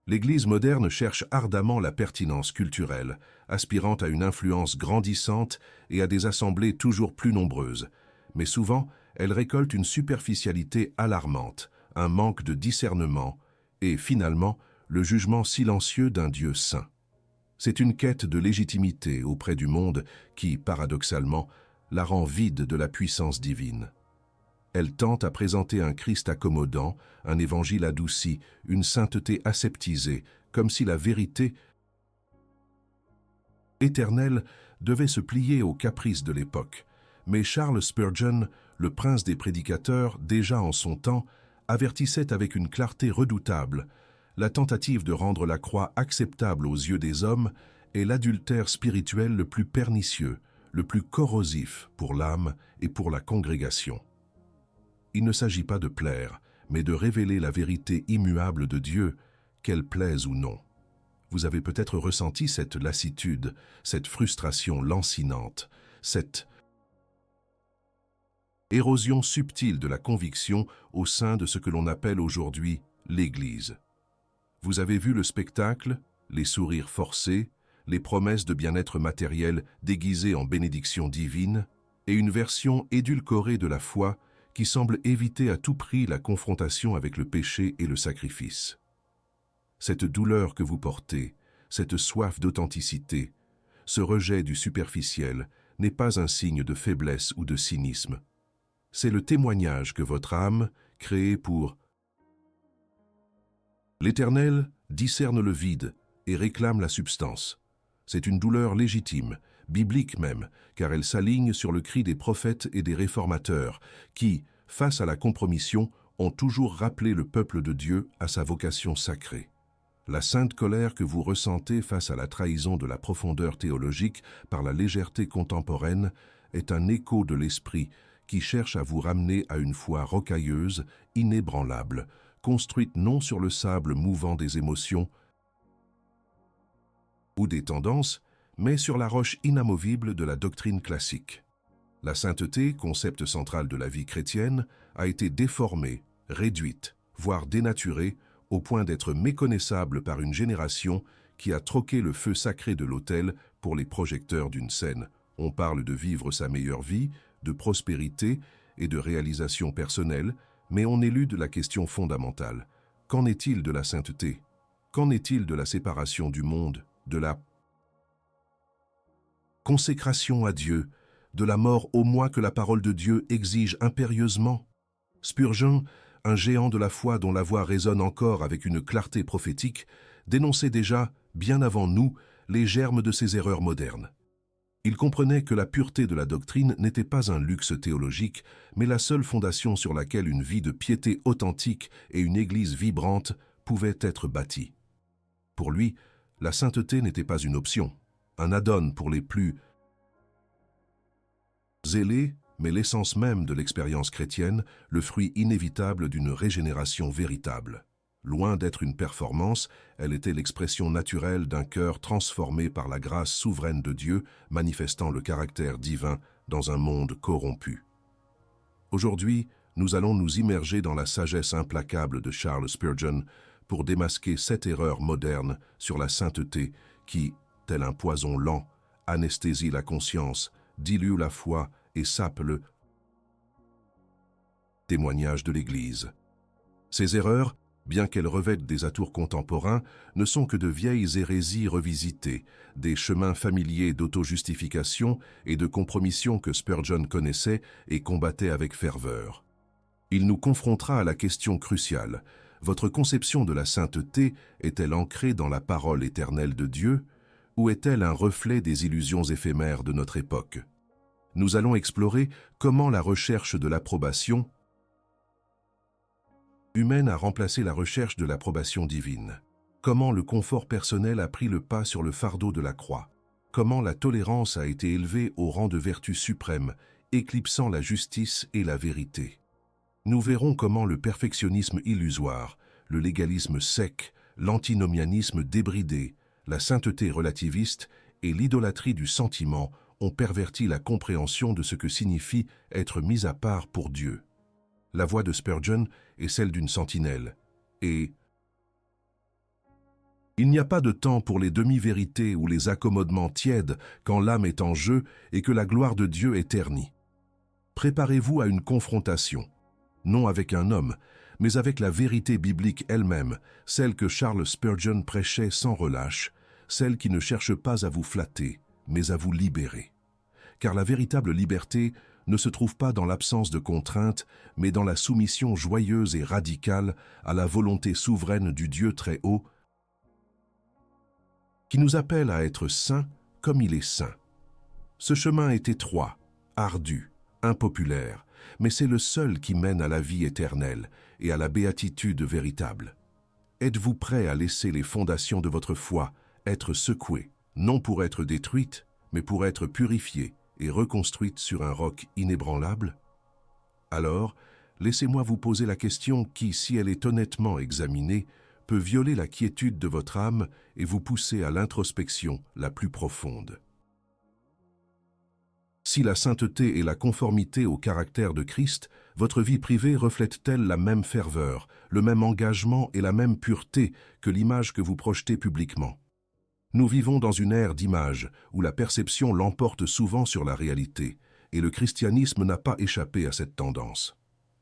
L'Église moderne cherche ardemment la pertinence culturelle, aspirant à une influence grandissante et à des assemblées toujours plus nombreuses. Mais souvent, elle récolte une superficialité alarmante, un manque de discernement et, finalement, le jugement silencieux d'un Dieu saint. C'est une quête de légitimité auprès du monde qui, paradoxalement, la rend vide de la puissance divine. Elle tente à présenter un Christ accommodant, un évangile adouci, une sainteté aseptisée, comme si la vérité éternelle devait se plier aux caprices de l'époque. Mais Charles Spurgeon, le prince des prédicateurs, déjà en son temps, avertissait avec une clarté redoutable: la tentative de rendre la croix acceptable aux yeux des hommes est l'adultère spirituel le plus pernicieux, le plus corrosif pour l'âme et pour la congrégation. Il ne s'agit pas de plaire, mais de révéler la vérité immuable de Dieu, qu'elle plaise ou non. Vous avez peut-être ressenti cette lassitude, cette frustration lancinante, cette érosion subtile de la conviction au sein de ce que l'on appelle aujourd'hui l'Église. Vous avez vu le spectacle, les sourires forcés, les promesses de bien-être matériel déguisées en bénédiction divine, et une version édulcorée de la foi qui semble éviter à tout prix la confrontation avec le péché et le sacrifice. Cette douleur que vous portez, cette soif d'authenticité, ce rejet du superficiel n'est pas un signe de faiblesse ou de cynisme. C'est le témoignage que votre âme, créée pour l'Éternel, discerne le vide et réclame la substance. C'est une douleur légitime, biblique même, car elle s'aligne sur le cri des prophètes et des réformateurs qui, face à la compromission, ont toujours rappelé le peuple de Dieu à sa vocation sacrée. La sainte colère que vous ressentez face à la trahison de la profondeur théologique par la légèreté contemporaine est un écho de l'esprit qui cherche à vous ramener à une foi rocailleuse, inébranlable, construite non sur le sable mouvant des émotions ou des tendances, mais sur la roche inamovible de la doctrine classique. La sainteté, concept central de la vie chrétienne, a été déformée, réduite, voire dénaturée, au point d'être méconnaissable par une génération qui a troqué le feu sacré de l'autel pour les projecteurs d'une scène. On parle de vivre sa meilleure vie, de prospérité et de réalisation personnelle, mais on élude la question fondamentale. Qu'en est-il de la sainteté? Qu'en est-il de la séparation du monde, de la consécration à Dieu, de la mort au moins que la parole de Dieu exige impérieusement? Spurgeon, un géant de la foi dont la voix résonne encore avec une clarté prophétique, dénonçait déjà, bien avant nous, les germes de ces erreurs modernes. Il comprenait que la pureté de la doctrine n'était pas un luxe théologique, mais la seule fondation sur laquelle une vie de piété authentique et une Église vibrante pouvaient être bâties. Pour lui, la sainteté n'était pas une option, un add-on pour les plus zélés, mais l'essence même de l'expérience chrétienne, le fruit inévitable d'une régénération véritable. Loin d'être une performance, elle était l'expression naturelle d'un cœur transformé par la grâce souveraine de Dieu, manifestant le caractère divin dans un monde corrompu. Aujourd'hui, nous allons nous immerger dans la sagesse implacable de Charles Spurgeon pour démasquer cette erreur moderne sur la sainteté qui, tel un poison lent, anesthésie la conscience, dilue la foi et sape le témoignage de l'Église. Ces erreurs, bien qu'elles revêtent des atours contemporains, ne sont que de vieilles hérésies revisitées, des chemins familiers d'auto-justification et de compromission que Spurgeon connaissait et combattait avec ferveur. Il nous confrontera à la question cruciale: votre conception de la sainteté est-elle ancrée dans la parole éternelle de Dieu, ou est-elle un reflet des illusions éphémères de notre époque? Nous allons explorer comment la recherche de l'approbation humaine a remplacé la recherche de l'approbation divine. Comment le confort personnel a pris le pas sur le fardeau de la croix. Comment la tolérance a été élevée au rang de vertu suprême, éclipsant la justice et la vérité. Nous verrons comment le perfectionnisme illusoire, le légalisme sec, l'antinomianisme débridé, la sainteté relativiste et l'idolâtrie du sentiment ont perverti la compréhension de ce que signifie être mis à part pour Dieu. La voix de Spurgeon est celle d'une sentinelle, et Il n'y a pas de temps pour les demi-vérités ou les accommodements tièdes quand l'âme est en jeu et que la gloire de Dieu est ternie. Préparez-vous à une confrontation, non avec un homme, mais avec la vérité biblique elle-même, celle que Charles Spurgeon prêchait sans relâche, celle qui ne cherche pas à vous flatter, mais à vous libérer. Car la véritable liberté ne se trouve pas dans l'absence de contraintes, mais dans la soumission joyeuse et radicale à la volonté souveraine du Dieu très haut, qui nous appelle à être saints comme il est saint. Ce chemin est étroit, ardu, impopulaire, mais c'est le seul qui mène à la vie éternelle et à la béatitude véritable. Êtes-vous prêt à laisser les fondations de votre foi être secouées, non pour être détruites, mais pour être purifiées et reconstruites sur un roc inébranlable? Alors, laissez-moi vous poser la question qui, si elle est honnêtement examinée, peut violer la quiétude de votre âme et vous pousser à l'introspection la plus profonde. Si la sainteté et la conformité au caractère de Christ, votre vie privée reflète-t-elle la même ferveur, le même engagement et la même pureté que l'image que vous projetez publiquement? Nous vivons dans une ère d'images où la perception l'emporte souvent sur la réalité, et le christianisme n'a pas échappé à cette tendance.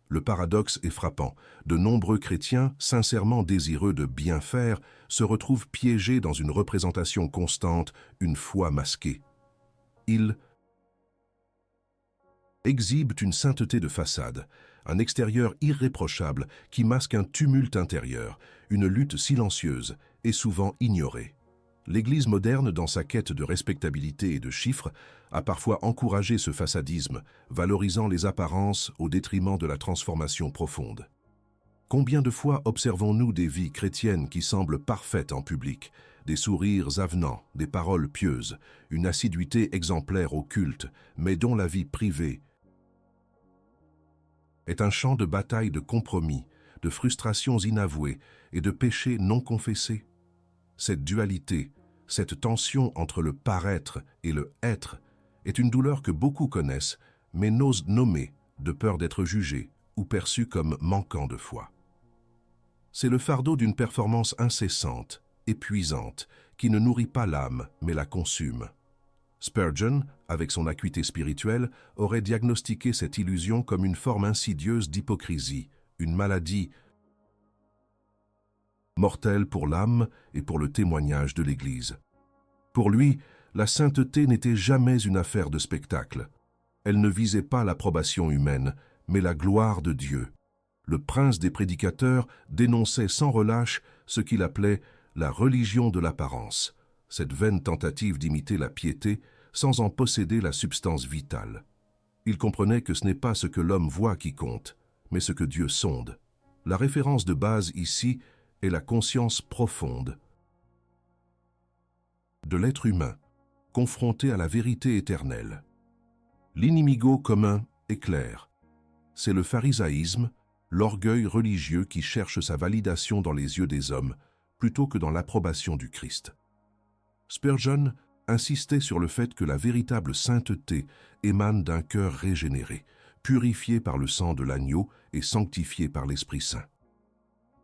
Le paradoxe est frappant. De nombreux chrétiens, sincèrement désireux de bien faire, se retrouvent piégés dans une représentation constante, une foi masquée. Ils exhibent une sainteté de façade, un extérieur irréprochable qui masque un tumulte intérieur, une lutte silencieuse et souvent ignorée. L'Église moderne, dans sa quête de respectabilité et de chiffres, a parfois encouragé ce façadisme, valorisant les apparences au détriment de la transformation profonde. Combien de fois observons-nous des vies chrétiennes qui semblent parfaites en public, des sourires avenants, des paroles pieuses, une assiduité exemplaire au culte, mais dont la vie privée est un champ de bataille de compromis, de frustrations inavouées et de péchés non confessés? Cette dualité, cette tension entre le paraître et le être, est une douleur que beaucoup connaissent, mais n'osent nommer, de peur d'être jugés ou perçus comme manquant de foi. C'est le fardeau d'une performance incessante, épuisante, qui ne nourrit pas l'âme, mais la consume. Spurgeon, avec son acuité spirituelle, aurait diagnostiqué cette illusion comme une forme insidieuse d'hypocrisie, une maladie mortelle pour l'âme et pour le témoignage de l'Église. Pour lui, la sainteté n'était jamais une affaire de spectacle. Elle ne visait pas l'approbation humaine, mais la gloire de Dieu. Le prince des prédicateurs dénonçait sans relâche ce qu'il appelait la religion de l'apparence, cette vaine tentative d'imiter la piété sans en posséder la substance vitale. Il comprenait que ce n'est pas ce que l'homme voit qui compte, mais ce que Dieu sonde. La référence de base ici est la conscience profonde de l'être humain, confronté à la vérité éternelle. L'inimigo commun est clair. C'est le pharisaïsme, l'orgueil religieux qui cherche sa validation dans les yeux des hommes, plutôt que dans l'approbation du Christ. Spurgeon insistait sur le fait que la véritable sainteté émane d'un cœur régénéré, purifié par le sang de l'agneau et sanctifié par l'Esprit Saint.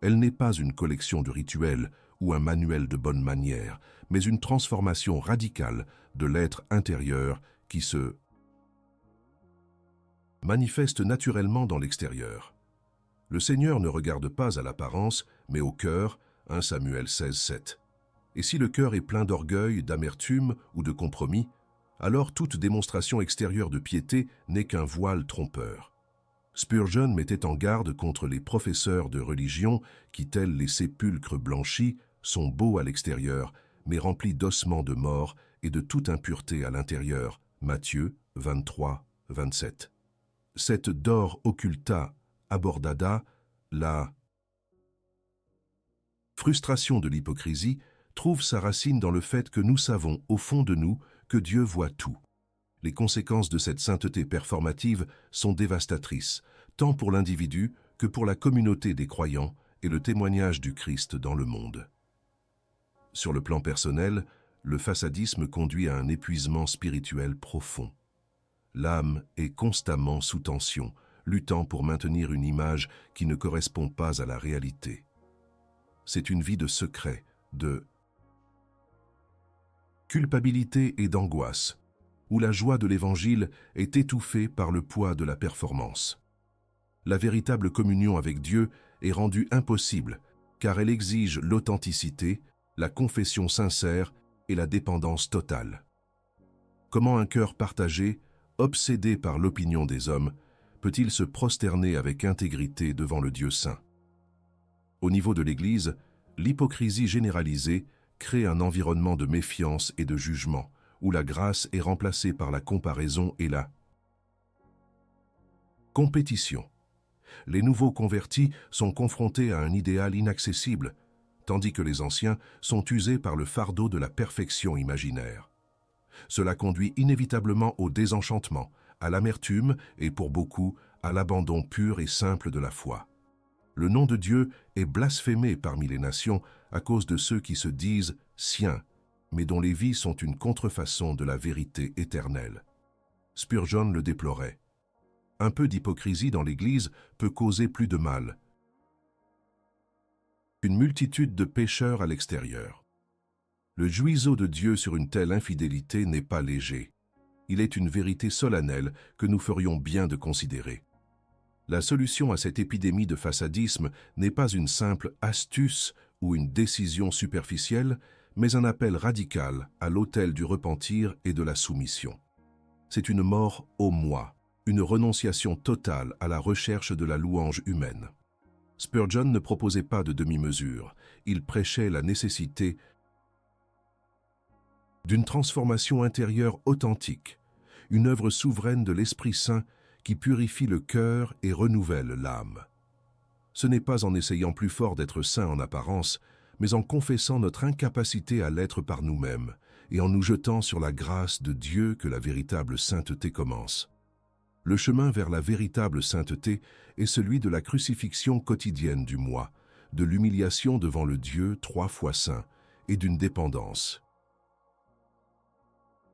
Elle n'est pas une collection de rituels ou un manuel de bonnes manières, mais une transformation radicale de l'être intérieur qui se manifeste naturellement dans l'extérieur. Le Seigneur ne regarde pas à l'apparence, mais au cœur, 1 Samuel 16, 7. Et si le cœur est plein d'orgueil, d'amertume ou de compromis, alors toute démonstration extérieure de piété n'est qu'un voile trompeur. Spurgeon mettait en garde contre les professeurs de religion qui, tels les sépulcres blanchis, sont beaux à l'extérieur, mais remplis d'ossements de mort et de toute impureté à l'intérieur. Matthieu 23, 27. Cette dor occulta abordada, la frustration de l'hypocrisie, trouve sa racine dans le fait que nous savons, au fond de nous, que Dieu voit tout. Les conséquences de cette sainteté performative sont dévastatrices, tant pour l'individu que pour la communauté des croyants et le témoignage du Christ dans le monde. Sur le plan personnel, le façadisme conduit à un épuisement spirituel profond. L'âme est constamment sous tension, luttant pour maintenir une image qui ne correspond pas à la réalité. C'est une vie de secret, de culpabilité et d'angoisse, où la joie de l'Évangile est étouffée par le poids de la performance. La véritable communion avec Dieu est rendue impossible, car elle exige l'authenticité, la confession sincère et la dépendance totale. Comment un cœur partagé, obsédé par l'opinion des hommes, peut-il se prosterner avec intégrité devant le Dieu saint? Au niveau de l'Église, l'hypocrisie généralisée crée un environnement de méfiance et de jugement, où la grâce est remplacée par la comparaison et la compétition. Les nouveaux convertis sont confrontés à un idéal inaccessible, tandis que les anciens sont usés par le fardeau de la perfection imaginaire. Cela conduit inévitablement au désenchantement, à l'amertume et, pour beaucoup, à l'abandon pur et simple de la foi. Le nom de Dieu est blasphémé parmi les nations à cause de ceux qui se disent siens, mais dont les vies sont une contrefaçon de la vérité éternelle. Spurgeon le déplorait. Un peu d'hypocrisie dans l'Église peut causer plus de mal. Une multitude de pécheurs à l'extérieur. Le juiseau de Dieu sur une telle infidélité n'est pas léger. Il est une vérité solennelle que nous ferions bien de considérer. La solution à cette épidémie de façadisme n'est pas une simple astuce ou une décision superficielle, mais un appel radical à l'autel du repentir et de la soumission. C'est une mort au moi, une renonciation totale à la recherche de la louange humaine. Spurgeon ne proposait pas de demi-mesure, il prêchait la nécessité d'une transformation intérieure authentique, une œuvre souveraine de l'Esprit Saint qui purifie le cœur et renouvelle l'âme. Ce n'est pas en essayant plus fort d'être saint en apparence, mais en confessant notre incapacité à l'être par nous-mêmes et en nous jetant sur la grâce de Dieu que la véritable sainteté commence. Le chemin vers la véritable sainteté est celui de la crucifixion quotidienne du moi, de l'humiliation devant le Dieu 3 fois saint et d'une dépendance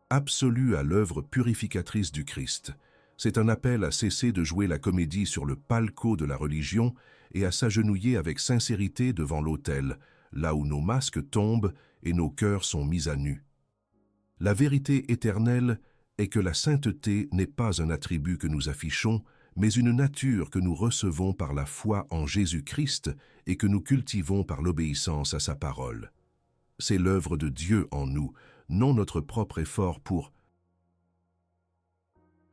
absolue à l'œuvre purificatrice du Christ. C'est un appel à cesser de jouer la comédie sur le palco de la religion et à s'agenouiller avec sincérité devant l'autel, là où nos masques tombent et nos cœurs sont mis à nu. La vérité éternelle est que la sainteté n'est pas un attribut que nous affichons, mais une nature que nous recevons par la foi en Jésus-Christ et que nous cultivons par l'obéissance à sa parole. C'est l'œuvre de Dieu en nous, non notre propre effort pour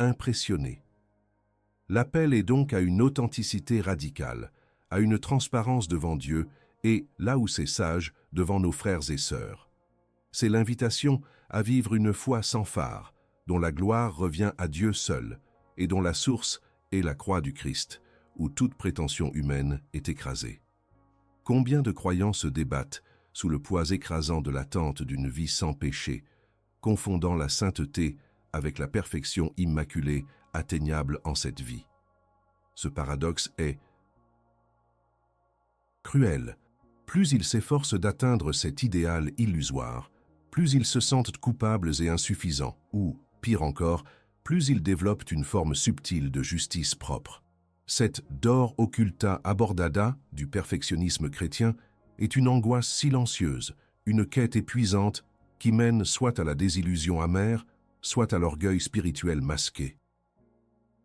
impressionner. L'appel est donc à une authenticité radicale, à une transparence devant Dieu et, là où c'est sage, devant nos frères et sœurs. C'est l'invitation à vivre une foi sans phare, dont la gloire revient à Dieu seul et dont la source est la croix du Christ, où toute prétention humaine est écrasée. Combien de croyants se débattent sous le poids écrasant de l'attente d'une vie sans péché, confondant la sainteté avec la perfection immaculée atteignable en cette vie. Ce paradoxe est cruel. Plus ils s'efforcent d'atteindre cet idéal illusoire, plus ils se sentent coupables et insuffisants, ou, pire encore, plus ils développent une forme subtile de justice propre. Cette dor occulta abordada du perfectionnisme chrétien est une angoisse silencieuse, une quête épuisante qui mène soit à la désillusion amère, soit à l'orgueil spirituel masqué.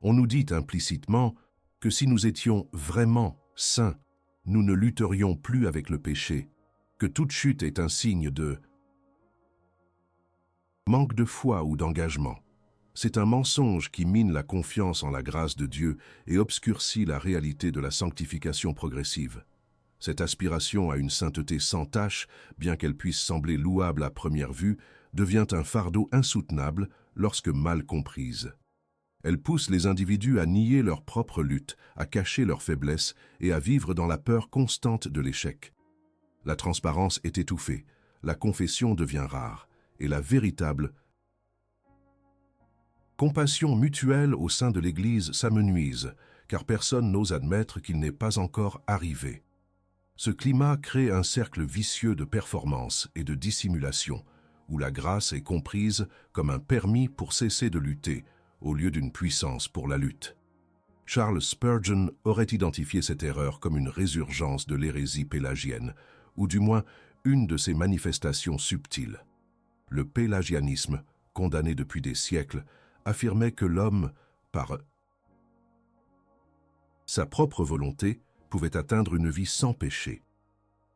On nous dit implicitement que si nous étions vraiment saints, nous ne lutterions plus avec le péché, que toute chute est un signe de manque de foi ou d'engagement. C'est un mensonge qui mine la confiance en la grâce de Dieu et obscurcit la réalité de la sanctification progressive. Cette aspiration à une sainteté sans tache, bien qu'elle puisse sembler louable à première vue, devient un fardeau insoutenable lorsque mal comprise. Elle pousse les individus à nier leur propre lutte, à cacher leurs faiblesses et à vivre dans la peur constante de l'échec. La transparence est étouffée, la confession devient rare, et la véritable compassion mutuelle au sein de l'Église s'amenuise, car personne n'ose admettre qu'il n'est pas encore arrivé. Ce climat crée un cercle vicieux de performance et de dissimulation, où la grâce est comprise comme un permis pour cesser de lutter, au lieu d'une puissance pour la lutte. Charles Spurgeon aurait identifié cette erreur comme une résurgence de l'hérésie pélagienne, ou du moins une de ses manifestations subtiles. Le pélagianisme, condamné depuis des siècles, affirmait que l'homme, par sa propre volonté, pouvait atteindre une vie sans péché.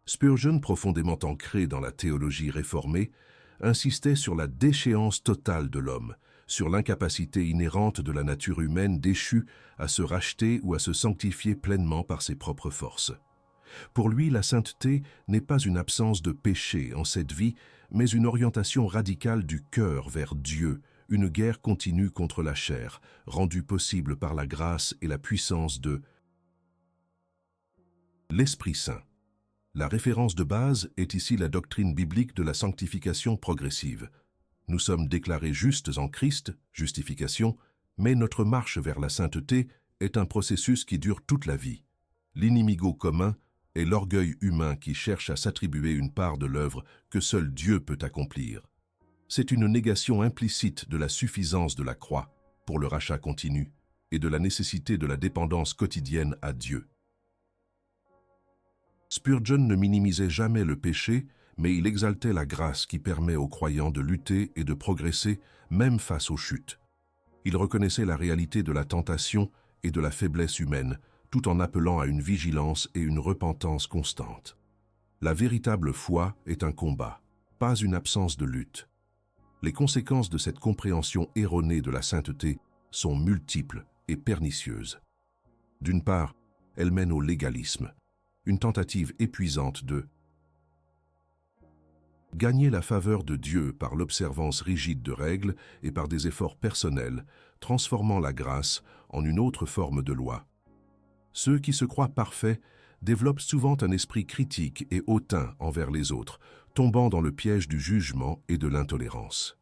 Spurgeon, profondément ancré dans la théologie réformée, insistait sur la déchéance totale de l'homme, sur l'incapacité inhérente de la nature humaine déchue à se racheter ou à se sanctifier pleinement par ses propres forces. Pour lui, la sainteté n'est pas une absence de péché en cette vie, mais une orientation radicale du cœur vers Dieu, une guerre continue contre la chair, rendue possible par la grâce et la puissance de l'Esprit Saint. La référence de base est ici la doctrine biblique de la sanctification progressive. Nous sommes déclarés justes en Christ, justification, mais notre marche vers la sainteté est un processus qui dure toute la vie. L'inimigo commun est l'orgueil humain qui cherche à s'attribuer une part de l'œuvre que seul Dieu peut accomplir. C'est une négation implicite de la suffisance de la croix pour le rachat continu et de la nécessité de la dépendance quotidienne à Dieu. Spurgeon ne minimisait jamais le péché, mais il exaltait la grâce qui permet aux croyants de lutter et de progresser, même face aux chutes. Il reconnaissait la réalité de la tentation et de la faiblesse humaine, tout en appelant à une vigilance et une repentance constante. La véritable foi est un combat, pas une absence de lutte. Les conséquences de cette compréhension erronée de la sainteté sont multiples et pernicieuses. D'une part, elle mène au légalisme, une tentative épuisante de gagner la faveur de Dieu par l'observance rigide de règles et par des efforts personnels, transformant la grâce en une autre forme de loi. Ceux qui se croient parfaits développent souvent un esprit critique et hautain envers les autres, tombant dans le piège du jugement et de l'intolérance.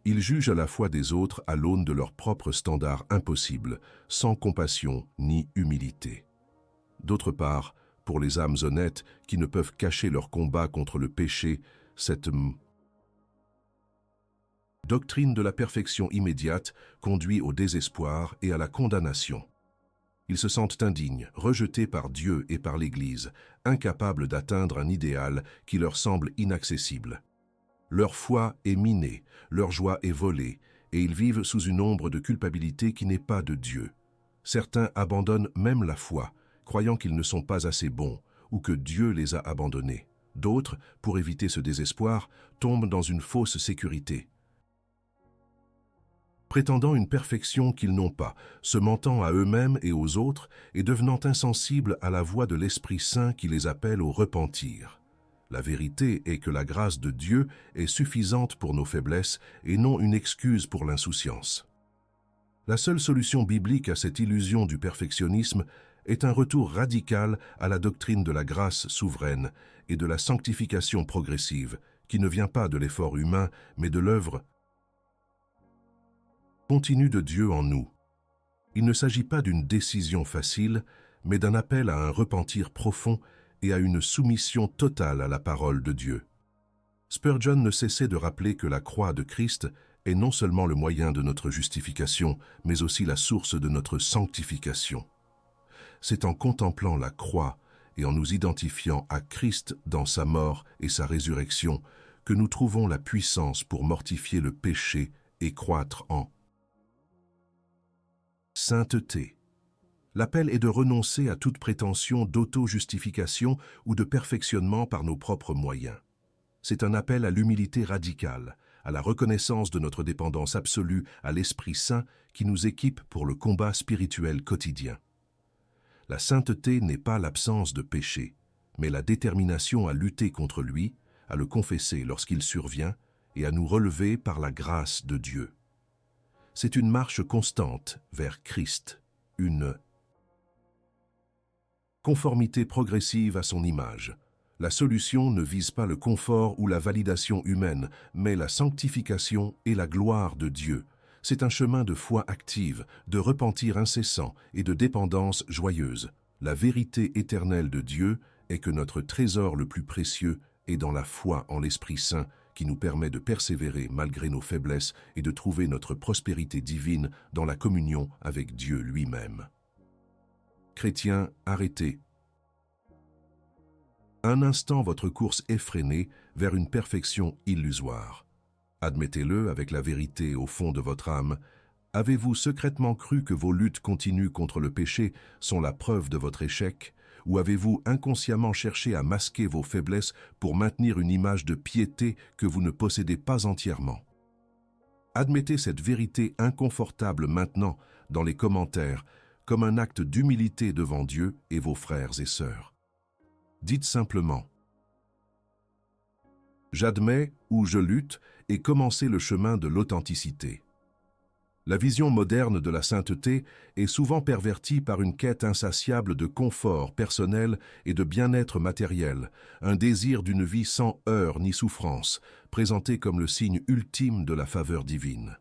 Ils jugent à la foi des autres à l'aune de leurs propres standards impossibles, sans compassion ni humilité. D'autre part, pour les âmes honnêtes qui ne peuvent cacher leur combat contre le péché, cette doctrine de la perfection immédiate conduit au désespoir et à la condamnation. Ils se sentent indignes, rejetés par Dieu et par l'Église, incapables d'atteindre un idéal qui leur semble inaccessible. Leur foi est minée, leur joie est volée, et ils vivent sous une ombre de culpabilité qui n'est pas de Dieu. Certains abandonnent même la foi, croyant qu'ils ne sont pas assez bons ou que Dieu les a abandonnés. D'autres, pour éviter ce désespoir, tombent dans une fausse sécurité, prétendant une perfection qu'ils n'ont pas, se mentant à eux-mêmes et aux autres et devenant insensibles à la voix de l'Esprit Saint qui les appelle au repentir. La vérité est que la grâce de Dieu est suffisante pour nos faiblesses et non une excuse pour l'insouciance. La seule solution biblique à cette illusion du perfectionnisme est un retour radical à la doctrine de la grâce souveraine et de la sanctification progressive, qui ne vient pas de l'effort humain, mais de l'œuvre continue de Dieu en nous. Il ne s'agit pas d'une décision facile, mais d'un appel à un repentir profond et à une soumission totale à la parole de Dieu. Spurgeon ne cessait de rappeler que la croix de Christ est non seulement le moyen de notre justification, mais aussi la source de notre sanctification. C'est en contemplant la croix et en nous identifiant à Christ dans sa mort et sa résurrection que nous trouvons la puissance pour mortifier le péché et croître en sainteté. L'appel est de renoncer à toute prétention d'auto-justification ou de perfectionnement par nos propres moyens. C'est un appel à l'humilité radicale, à la reconnaissance de notre dépendance absolue à l'Esprit Saint qui nous équipe pour le combat spirituel quotidien. La sainteté n'est pas l'absence de péché, mais la détermination à lutter contre lui, à le confesser lorsqu'il survient et à nous relever par la grâce de Dieu. C'est une marche constante vers Christ, une conformité progressive à son image. La solution ne vise pas le confort ou la validation humaine, mais la sanctification et la gloire de Dieu. C'est un chemin de foi active, de repentir incessant et de dépendance joyeuse. La vérité éternelle de Dieu est que notre trésor le plus précieux est dans la foi en l'Esprit Saint qui nous permet de persévérer malgré nos faiblesses et de trouver notre prospérité divine dans la communion avec Dieu lui-même. Chrétiens, arrêtez un instant votre course effrénée vers une perfection illusoire. Admettez-le avec la vérité au fond de votre âme. Avez-vous secrètement cru que vos luttes continues contre le péché sont la preuve de votre échec, ou avez-vous inconsciemment cherché à masquer vos faiblesses pour maintenir une image de piété que vous ne possédez pas entièrement? Admettez cette vérité inconfortable maintenant dans les commentaires comme un acte d'humilité devant Dieu et vos frères et sœurs. Dites simplement « J'admets ou je lutte et commencez le chemin de l'authenticité ». La vision moderne de la sainteté est souvent pervertie par une quête insatiable de confort personnel et de bien-être matériel, un désir d'une vie sans heurts ni souffrance, présenté comme le signe ultime de la faveur divine.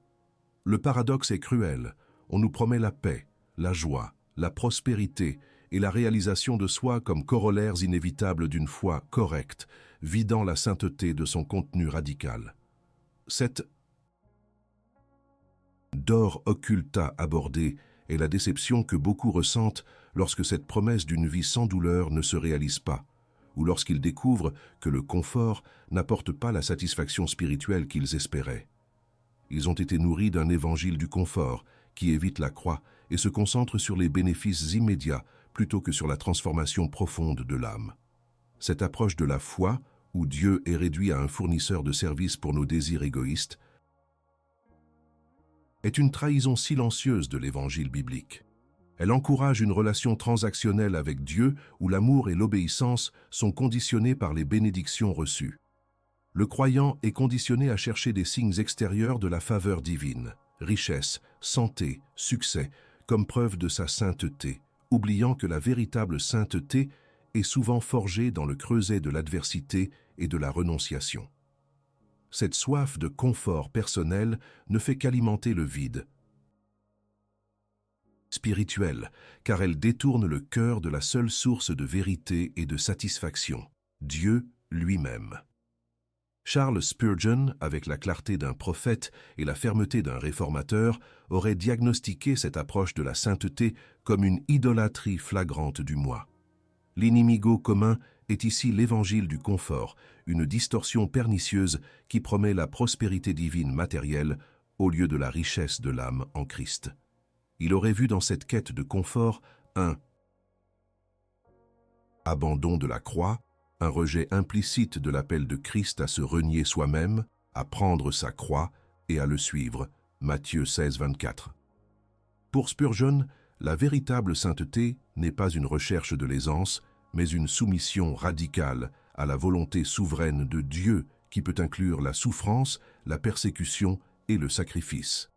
Le paradoxe est cruel. On nous promet la paix, la joie, la prospérité et la réalisation de soi comme corollaires inévitables d'une foi correcte, vidant la sainteté de son contenu radical. Cette d'or occulta abordée est la déception que beaucoup ressentent lorsque cette promesse d'une vie sans douleur ne se réalise pas, ou lorsqu'ils découvrent que le confort n'apporte pas la satisfaction spirituelle qu'ils espéraient. Ils ont été nourris d'un évangile du confort qui évite la croix et se concentre sur les bénéfices immédiats plutôt que sur la transformation profonde de l'âme. Cette approche de la foi, où Dieu est réduit à un fournisseur de services pour nos désirs égoïstes, est une trahison silencieuse de l'évangile biblique. Elle encourage une relation transactionnelle avec Dieu où l'amour et l'obéissance sont conditionnés par les bénédictions reçues. Le croyant est conditionné à chercher des signes extérieurs de la faveur divine, richesse, santé, succès, comme preuve de sa sainteté, oubliant que la véritable sainteté est souvent forgée dans le creuset de l'adversité et de la renonciation. Cette soif de confort personnel ne fait qu'alimenter le vide spirituel, car elle détourne le cœur de la seule source de vérité et de satisfaction, Dieu lui-même. Charles Spurgeon, avec la clarté d'un prophète et la fermeté d'un réformateur, aurait diagnostiqué cette approche de la sainteté comme une idolâtrie flagrante du moi. L'inimigo commun est ici l'évangile du confort, une distorsion pernicieuse qui promet la prospérité divine matérielle au lieu de la richesse de l'âme en Christ. Il aurait vu dans cette quête de confort un abandon de la croix, un rejet implicite de l'appel de Christ à se renier soi-même, à prendre sa croix et à le suivre. Matthieu 16, 24. Pour Spurgeon, la véritable sainteté n'est pas une recherche de l'aisance, mais une soumission radicale à la volonté souveraine de Dieu qui peut inclure la souffrance, la persécution et le sacrifice.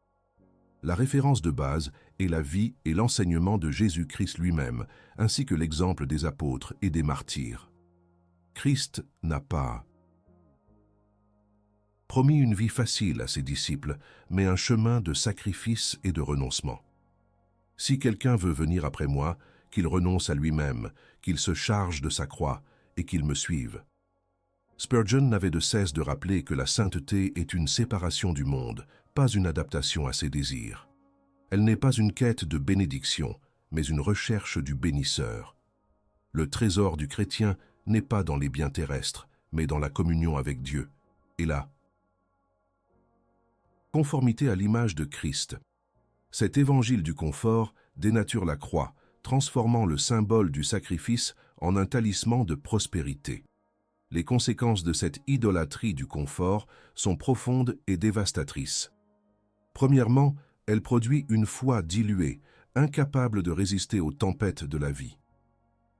La référence de base est la vie et l'enseignement de Jésus-Christ lui-même, ainsi que l'exemple des apôtres et des martyrs. Christ n'a pas promis une vie facile à ses disciples, mais un chemin de sacrifice et de renoncement. Si quelqu'un veut venir après moi, qu'il renonce à lui-même, qu'il se charge de sa croix et qu'il me suive. Spurgeon n'avait de cesse de rappeler que la sainteté est une séparation du monde, pas une adaptation à ses désirs. Elle n'est pas une quête de bénédiction, mais une recherche du bénisseur. Le trésor du chrétien n'est pas dans les biens terrestres, mais dans la communion avec Dieu. Et la conformité à l'image de Christ. Cet évangile du confort dénature la croix, transformant le symbole du sacrifice en un talisman de prospérité. Les conséquences de cette idolâtrie du confort sont profondes et dévastatrices. Premièrement, elle produit une foi diluée, incapable de résister aux tempêtes de la vie.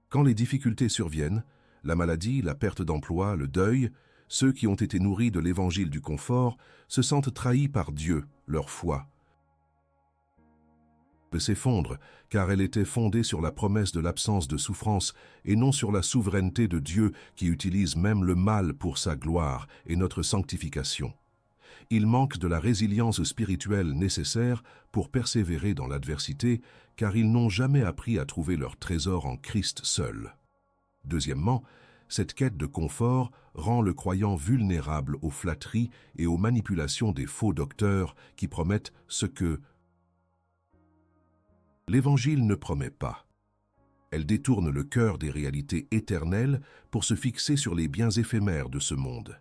Quand les difficultés surviennent, la maladie, la perte d'emploi, le deuil, ceux qui ont été nourris de l'évangile du confort se sentent trahis par Dieu, leur foi s'effondre, car elle était fondée sur la promesse de l'absence de souffrance et non sur la souveraineté de Dieu qui utilise même le mal pour sa gloire et notre sanctification. Ils manquent de la résilience spirituelle nécessaire pour persévérer dans l'adversité, car ils n'ont jamais appris à trouver leur trésor en Christ seul. Deuxièmement, cette quête de confort rend le croyant vulnérable aux flatteries et aux manipulations des faux docteurs qui promettent ce que l'Évangile ne promet pas. Elle détourne le cœur des réalités éternelles pour se fixer sur les biens éphémères de ce monde.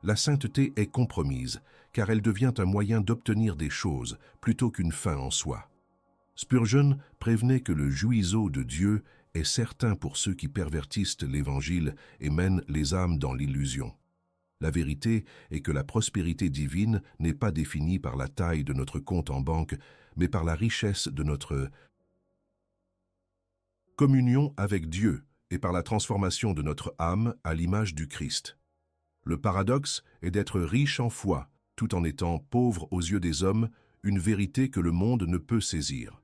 La sainteté est compromise, car elle devient un moyen d'obtenir des choses plutôt qu'une fin en soi. Spurgeon prévenait que le juiseau de Dieu est certain pour ceux qui pervertissent l'Évangile et mènent les âmes dans l'illusion. La vérité est que la prospérité divine n'est pas définie par la taille de notre compte en banque, mais par la richesse de notre communion avec Dieu et par la transformation de notre âme à l'image du Christ. Le paradoxe est d'être riche en foi, tout en étant pauvre aux yeux des hommes, une vérité que le monde ne peut saisir.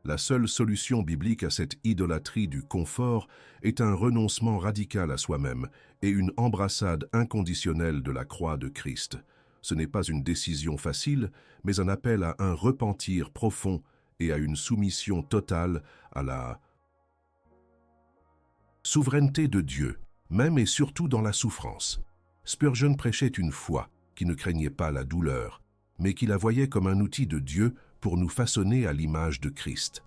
La seule solution biblique à cette idolâtrie du confort est un renoncement radical à soi-même et une embrassade inconditionnelle de la croix de Christ. Ce n'est pas une décision facile, mais un appel à un repentir profond et à une soumission totale à la souveraineté de Dieu, même et surtout dans la souffrance. Spurgeon prêchait une foi qui ne craignait pas la douleur, mais qui la voyait comme un outil de Dieu pour nous façonner à l'image de Christ.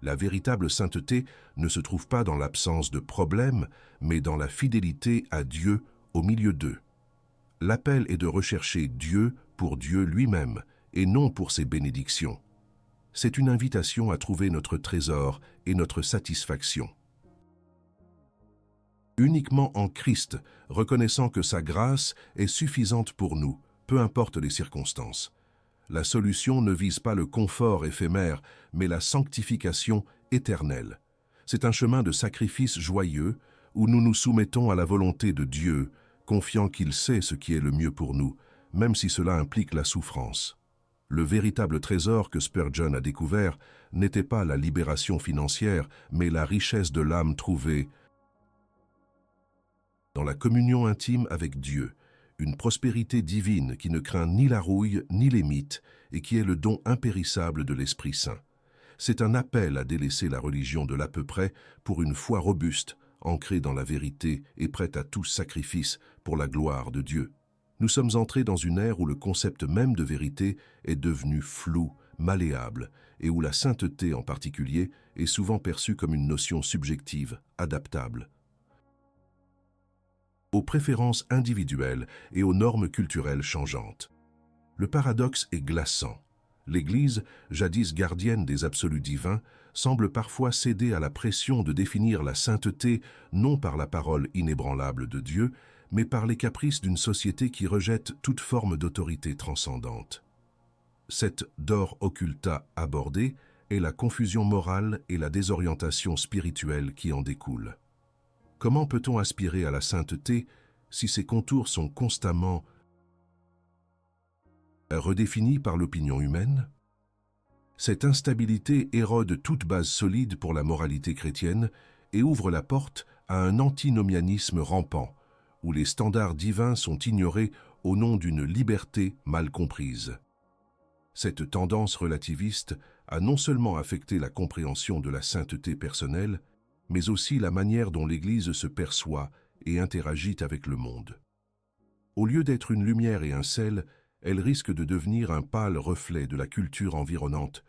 La véritable sainteté ne se trouve pas dans l'absence de problèmes, mais dans la fidélité à Dieu au milieu d'eux. L'appel est de rechercher Dieu pour Dieu lui-même, et non pour ses bénédictions. C'est une invitation à trouver notre trésor et notre satisfaction. Uniquement en Christ, reconnaissant que sa grâce est suffisante pour nous, peu importe les circonstances. La solution ne vise pas le confort éphémère, mais la sanctification éternelle. C'est un chemin de sacrifice joyeux où nous nous soumettons à la volonté de Dieu, confiant qu'il sait ce qui est le mieux pour nous, même si cela implique la souffrance. Le véritable trésor que Spurgeon a découvert n'était pas la libération financière, mais la richesse de l'âme trouvée dans la communion intime avec Dieu, une prospérité divine qui ne craint ni la rouille ni les mythes et qui est le don impérissable de l'Esprit Saint. C'est un appel à délaisser la religion de l'à peu près pour une foi robuste, ancrée dans la vérité et prête à tout sacrifice pour la gloire de Dieu. Nous sommes entrés dans une ère où le concept même de vérité est devenu flou, malléable, et où la sainteté en particulier est souvent perçue comme une notion subjective, adaptable aux préférences individuelles et aux normes culturelles changeantes. Le paradoxe est glaçant. L'Église, jadis gardienne des absolus divins, semble parfois céder à la pression de définir la sainteté non par la parole inébranlable de Dieu, mais par les caprices d'une société qui rejette toute forme d'autorité transcendante. Cette dor occulta abordée est la confusion morale et la désorientation spirituelle qui en découlent. Comment peut-on aspirer à la sainteté si ses contours sont constamment redéfinis par l'opinion humaine? Cette instabilité érode toute base solide pour la moralité chrétienne et ouvre la porte à un antinomianisme rampant, où les standards divins sont ignorés au nom d'une liberté mal comprise. Cette tendance relativiste a non seulement affecté la compréhension de la sainteté personnelle, mais aussi la manière dont l'Église se perçoit et interagit avec le monde. Au lieu d'être une lumière et un sel, elle risque de devenir un pâle reflet de la culture environnante,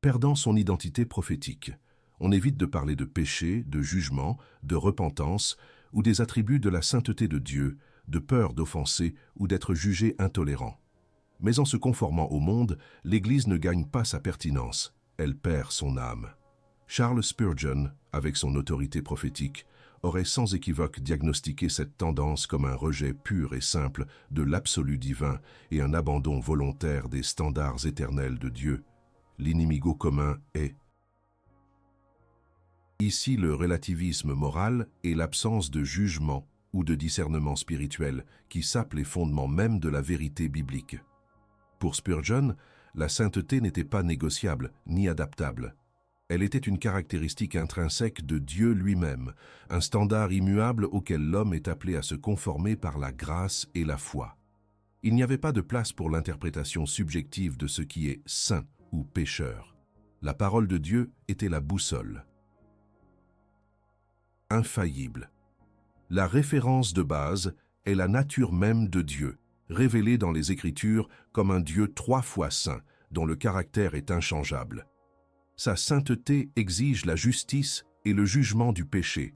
perdant son identité prophétique. On évite de parler de péché, de jugement, de repentance ou des attributs de la sainteté de Dieu, de peur d'offenser ou d'être jugé intolérant. Mais en se conformant au monde, l'Église ne gagne pas sa pertinence, elle perd son âme. Charles Spurgeon, avec son autorité prophétique, aurait sans équivoque diagnostiqué cette tendance comme un rejet pur et simple de l'absolu divin et un abandon volontaire des standards éternels de Dieu. L'inimigo commun est ici le relativisme moral et l'absence de jugement ou de discernement spirituel qui sapent les fondements même de la vérité biblique. Pour Spurgeon, la sainteté n'était pas négociable ni adaptable. Elle était une caractéristique intrinsèque de Dieu lui-même, un standard immuable auquel l'homme est appelé à se conformer par la grâce et la foi. Il n'y avait pas de place pour l'interprétation subjective de ce qui est saint ou pécheur. La parole de Dieu était la boussole. Infaillible. La référence de base est la nature même de Dieu, révélée dans les Écritures comme un Dieu 3 fois saint, dont le caractère est inchangeable. Sa sainteté exige la justice et le jugement du péché.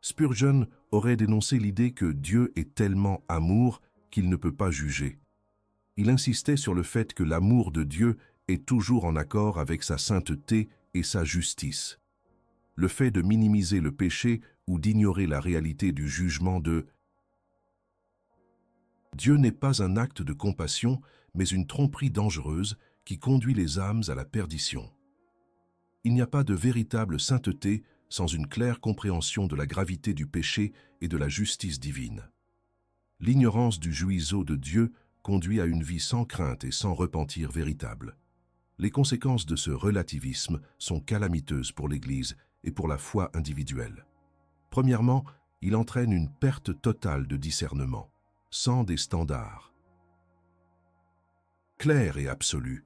Spurgeon aurait dénoncé l'idée que Dieu est tellement amour qu'il ne peut pas juger. Il insistait sur le fait que l'amour de Dieu est toujours en accord avec sa sainteté et sa justice. Le fait de minimiser le péché ou d'ignorer la réalité du jugement de Dieu n'est pas un acte de compassion, mais une tromperie dangereuse qui conduit les âmes à la perdition. Il n'y a pas de véritable sainteté sans une claire compréhension de la gravité du péché et de la justice divine. L'ignorance du juiseau de Dieu conduit à une vie sans crainte et sans repentir véritable. Les conséquences de ce relativisme sont calamiteuses pour l'Église et pour la foi individuelle. Premièrement, il entraîne une perte totale de discernement, sans des standards clairs et absolus.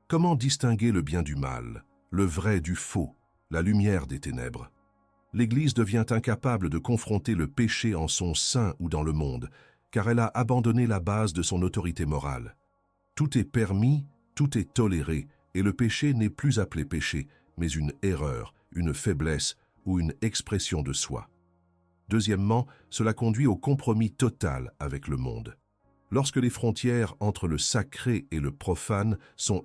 Comment distinguer le bien du mal, le vrai du faux, la lumière des ténèbres? L'Église devient incapable de confronter le péché en son sein ou dans le monde, car elle a abandonné la base de son autorité morale. Tout est permis, tout est toléré, et le péché n'est plus appelé péché, mais une erreur, une faiblesse ou une expression de soi. Deuxièmement, cela conduit au compromis total avec le monde. Lorsque les frontières entre le sacré et le profane sont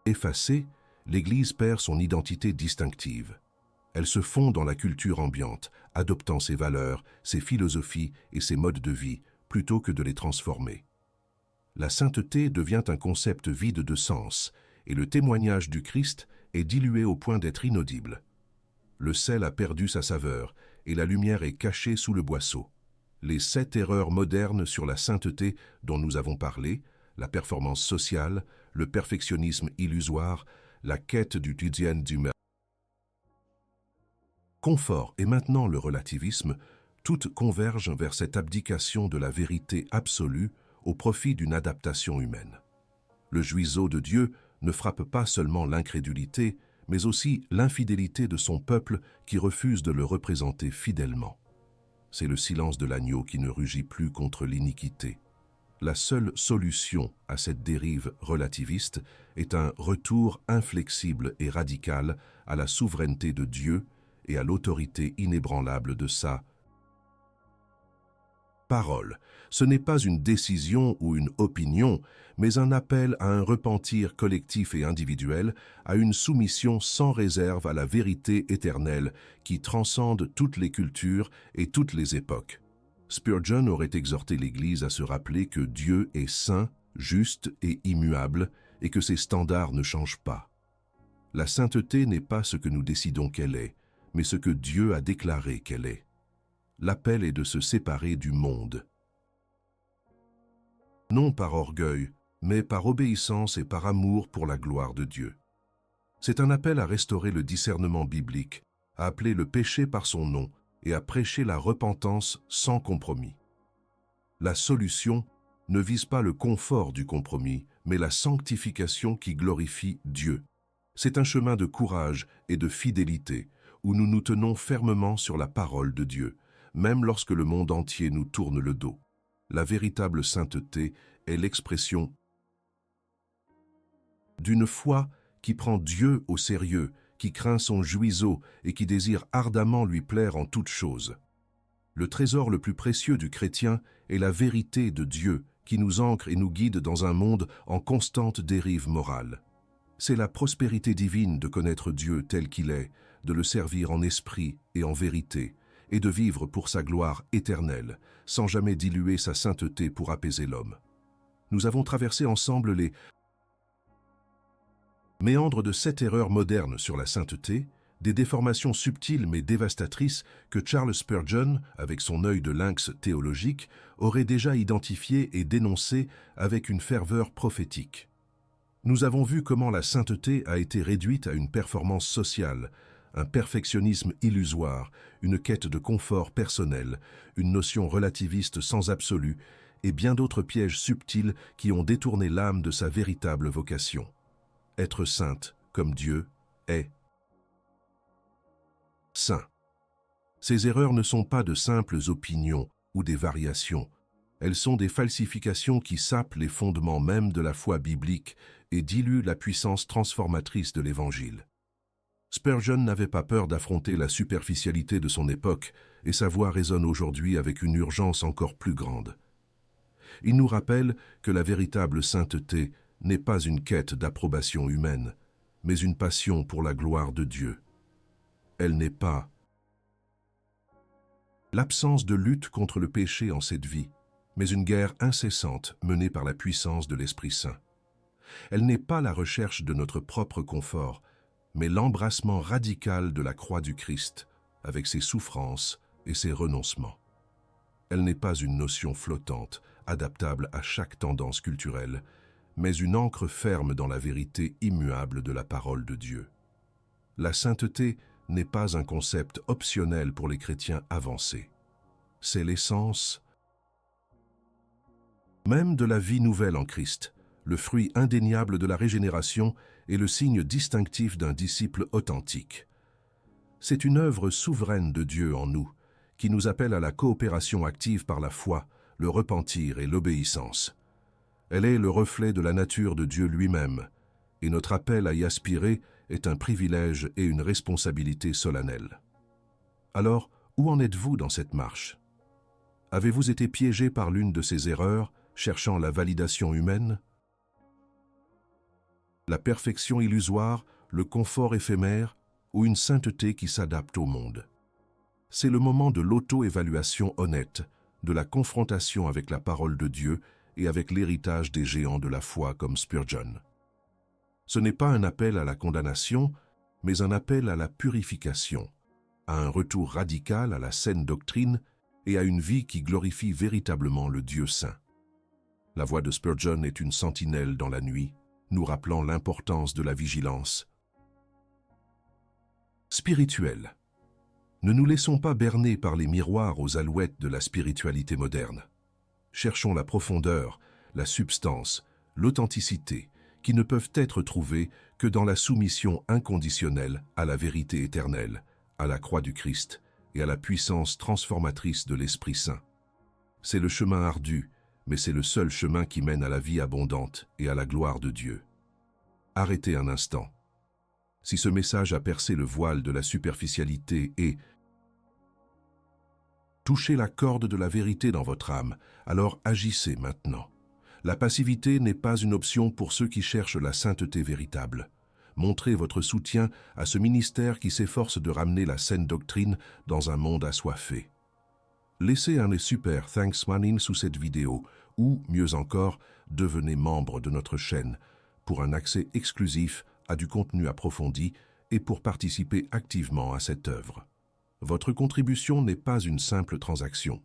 effacées, l'Église perd son identité distinctive. Elle se fond dans la culture ambiante, adoptant ses valeurs, ses philosophies et ses modes de vie, plutôt que de les transformer. La sainteté devient un concept vide de sens, et le témoignage du Christ est dilué au point d'être inaudible. Le sel a perdu sa saveur, et la lumière est cachée sous le boisseau. Les 7 erreurs modernes sur la sainteté dont nous avons parlé, la performance sociale, le perfectionnisme illusoire, la quête du confort et maintenant le relativisme, toutes convergent vers cette abdication de la vérité absolue au profit d'une adaptation humaine. Le juiseau de Dieu ne frappe pas seulement l'incrédulité, mais aussi l'infidélité de son peuple qui refuse de le représenter fidèlement. C'est le silence de l'agneau qui ne rugit plus contre l'iniquité. La seule solution à cette dérive relativiste est un retour inflexible et radical à la souveraineté de Dieu et à l'autorité inébranlable de sa parole. Ce n'est pas une décision ou une opinion, mais un appel à un repentir collectif et individuel, à une soumission sans réserve à la vérité éternelle qui transcende toutes les cultures et toutes les époques. Spurgeon aurait exhorté l'Église à se rappeler que Dieu est saint, juste et immuable, et que ses standards ne changent pas. La sainteté n'est pas ce que nous décidons qu'elle est, mais ce que Dieu a déclaré qu'elle est. L'appel est de se séparer du monde. Non par orgueil, mais par obéissance et par amour pour la gloire de Dieu. C'est un appel à restaurer le discernement biblique, à appeler le péché par son nom et à prêcher la repentance sans compromis. La solution ne vise pas le confort du compromis, mais la sanctification qui glorifie Dieu. C'est un chemin de courage et de fidélité, où nous nous tenons fermement sur la parole de Dieu, même lorsque le monde entier nous tourne le dos. La véritable sainteté est l'expression d'une foi qui prend Dieu au sérieux, qui craint son juiseau et qui désire ardemment lui plaire en toutes choses. Le trésor le plus précieux du chrétien est la vérité de Dieu qui nous ancre et nous guide dans un monde en constante dérive morale. C'est la prospérité divine de connaître Dieu tel qu'il est, de le servir en esprit et en vérité, et de vivre pour sa gloire éternelle, sans jamais diluer sa sainteté pour apaiser l'homme. Nous avons traversé ensemble les méandres de 7 erreurs modernes sur la sainteté, des déformations subtiles mais dévastatrices que Charles Spurgeon, avec son œil de lynx théologique, aurait déjà identifiées et dénoncées avec une ferveur prophétique. Nous avons vu comment la sainteté a été réduite à une performance sociale, un perfectionnisme illusoire, une quête de confort personnel, une notion relativiste sans absolu, et bien d'autres pièges subtils qui ont détourné l'âme de sa véritable vocation. Être sainte, comme Dieu, est saint. Ces erreurs ne sont pas de simples opinions ou des variations. Elles sont des falsifications qui sapent les fondements mêmes de la foi biblique et diluent la puissance transformatrice de l'Évangile. Spurgeon n'avait pas peur d'affronter la superficialité de son époque, et sa voix résonne aujourd'hui avec une urgence encore plus grande. Il nous rappelle que la véritable sainteté n'est pas une quête d'approbation humaine, mais une passion pour la gloire de Dieu. Elle n'est pas l'absence de lutte contre le péché en cette vie, mais une guerre incessante menée par la puissance de l'Esprit Saint. Elle n'est pas la recherche de notre propre confort, mais l'embrassement radical de la croix du Christ, avec ses souffrances et ses renoncements. Elle n'est pas une notion flottante, adaptable à chaque tendance culturelle, mais une ancre ferme dans la vérité immuable de la parole de Dieu. La sainteté n'est pas un concept optionnel pour les chrétiens avancés. C'est l'essence même de la vie nouvelle en Christ, le fruit indéniable de la régénération et le signe distinctif d'un disciple authentique. C'est une œuvre souveraine de Dieu en nous, qui nous appelle à la coopération active par la foi, le repentir et l'obéissance. Elle est le reflet de la nature de Dieu lui-même, et notre appel à y aspirer est un privilège et une responsabilité solennelle. Alors, où en êtes-vous dans cette marche? Avez-vous été piégé par l'une de ces erreurs, cherchant la validation humaine? La perfection illusoire, le confort éphémère ou une sainteté qui s'adapte au monde? C'est le moment de l'auto-évaluation honnête, de la confrontation avec la parole de Dieu et avec l'héritage des géants de la foi comme Spurgeon. Ce n'est pas un appel à la condamnation, mais un appel à la purification, à un retour radical à la saine doctrine et à une vie qui glorifie véritablement le Dieu saint. La voix de Spurgeon est une sentinelle dans la nuit, nous rappelant l'importance de la vigilance spirituelle. Ne nous laissons pas berner par les miroirs aux alouettes de la spiritualité moderne. Cherchons la profondeur, la substance, l'authenticité, qui ne peuvent être trouvées que dans la soumission inconditionnelle à la vérité éternelle, à la croix du Christ et à la puissance transformatrice de l'Esprit Saint. C'est le chemin ardu, mais c'est le seul chemin qui mène à la vie abondante et à la gloire de Dieu. Arrêtez un instant. Si ce message a percé le voile de la superficialité et touché la corde de la vérité dans votre âme, alors agissez maintenant. La passivité n'est pas une option pour ceux qui cherchent la sainteté véritable. Montrez votre soutien à ce ministère qui s'efforce de ramener la saine doctrine dans un monde assoiffé. Laissez un super thanks money sous cette vidéo ou, mieux encore, devenez membre de notre chaîne pour un accès exclusif à du contenu approfondi et pour participer activement à cette œuvre. Votre contribution n'est pas une simple transaction.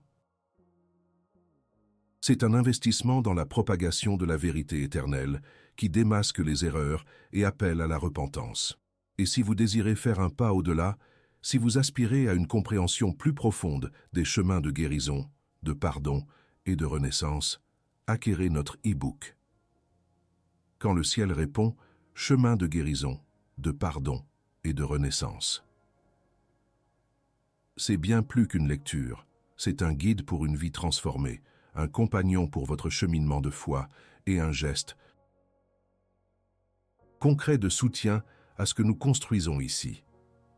C'est un investissement dans la propagation de la vérité éternelle qui démasque les erreurs et appelle à la repentance. Et si vous désirez faire un pas au-delà, si vous aspirez à une compréhension plus profonde des chemins de guérison, de pardon et de renaissance, acquérez notre e-book. Quand le ciel répond, chemin de guérison, de pardon et de renaissance. C'est bien plus qu'une lecture, c'est un guide pour une vie transformée, un compagnon pour votre cheminement de foi et un geste concret de soutien à ce que nous construisons ici.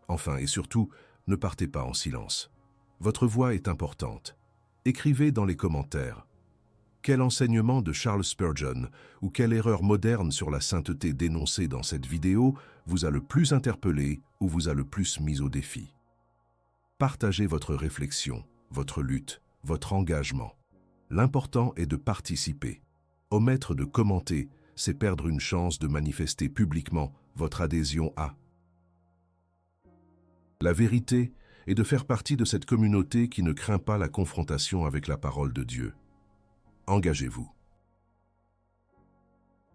Enfin et surtout, ne partez pas en silence. Votre voix est importante. Écrivez dans les commentaires. Quel enseignement de Charles Spurgeon ou quelle erreur moderne sur la sainteté dénoncée dans cette vidéo vous a le plus interpellé ou vous a le plus mis au défi? Partagez votre réflexion, votre lutte, votre engagement. L'important est de participer. Omettre de commenter, c'est perdre une chance de manifester publiquement votre adhésion à la vérité et de faire partie de cette communauté qui ne craint pas la confrontation avec la parole de Dieu. Engagez-vous.